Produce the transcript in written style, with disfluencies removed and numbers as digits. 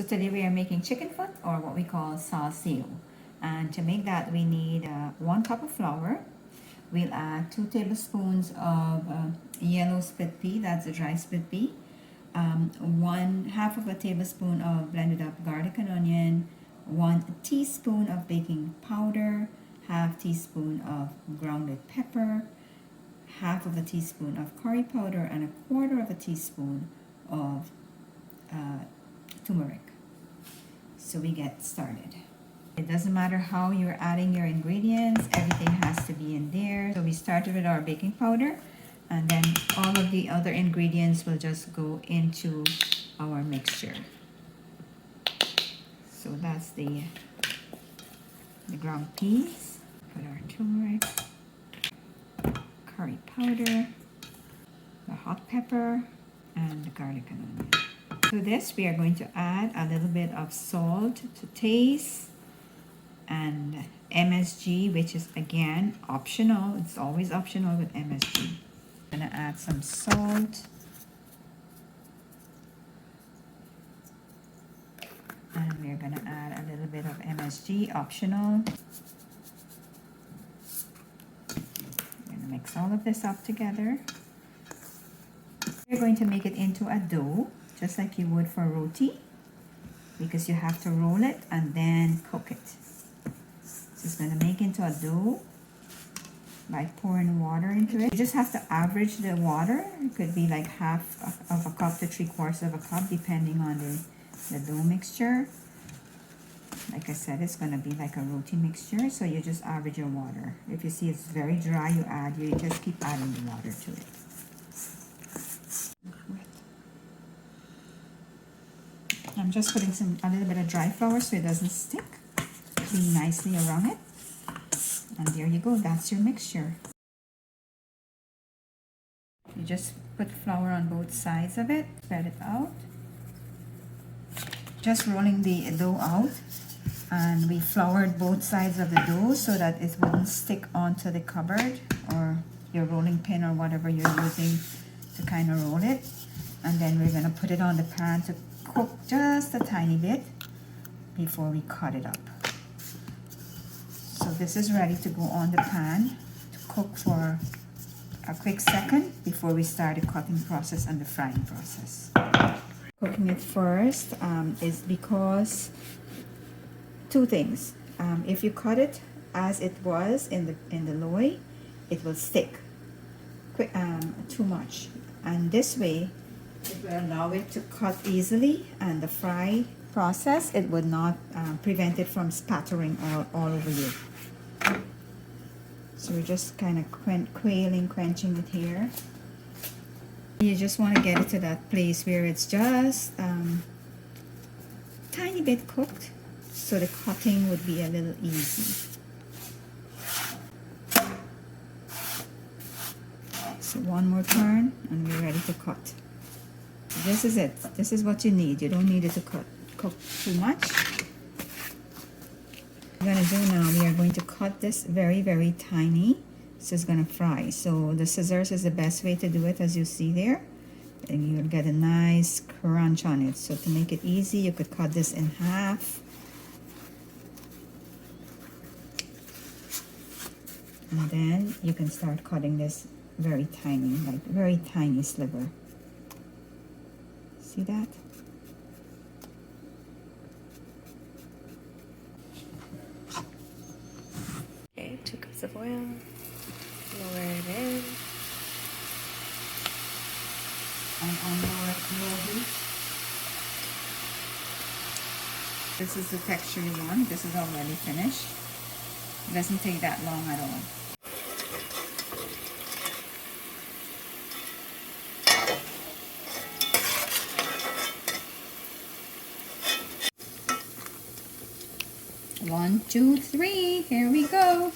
So today we are making chicken foot, or what we call Sal Sev. And to make that we need 1 cup of flour. We'll add 2 tablespoons of yellow split pea, that's a dry split pea. 1/2 of a tablespoon of blended up garlic and onion, 1 teaspoon of baking powder, 1/2 teaspoon of grounded pepper, 1/2 of a teaspoon of curry powder, and 1/4 of a teaspoon of turmeric. So we get started. It doesn't matter how you're adding your ingredients, everything has to be in there. So we started with our baking powder, and then all of the other ingredients will just go into our mixture. So that's the ground peas, put our turmeric, curry powder, the hot pepper, and the garlic and onion. To this we are going to add a little bit of salt to taste, and MSG, which is again optional. It's always optional with MSG. I'm gonna add some salt, and we're gonna add a little bit of MSG, optional. I'm gonna mix all of this up together. We're going to make it into a dough, just like you would for roti, because you have to roll it and then cook it. So it's going to make into a dough by pouring water into it. You just have to average the water. It could be like 1/2 of a cup to 3/4 of a cup, depending on the dough mixture. Like I said, it's going to be like a roti mixture, so you just average your water. If you see it's very dry, you just keep adding the water to it. I'm just putting a little bit of dry flour so it doesn't stick. Clean nicely around it. And there you go, that's your mixture. You just put flour on both sides of it, spread it out. Just rolling the dough out. And we floured both sides of the dough so that it wouldn't stick onto the cupboard or your rolling pin or whatever you're using to kind of roll it. And then we're going to put it on the pan to cook just a tiny bit before we cut it up. So this is ready to go on the pan to cook for a quick second before we start the cutting process and the frying process. Cooking it first is because 2 things. If you cut it as it was in the loy, it will stick too much, and this way it will allow it to cut easily, and the fry process, it would not prevent it from spattering all over you. So we're just kind of quenching it here. You just want to get it to that place where it's just tiny bit cooked, so the cutting would be a little easy. So one more turn and we're ready to cut. This is it. This is what you need. You don't need it to cook too much. What we're going to do now, we are going to cut this very, very tiny. So it's going to fry. So the scissors is the best way to do it, as you see there. And you'll get a nice crunch on it. So to make it easy, you could cut this in half. And then you can start cutting this very tiny, like very tiny sliver. See that? Okay, 2 cups of oil. Lower it in. And on low heat. This is the texture you want. This is already finished. It doesn't take that long at all. One, two, three, here we go.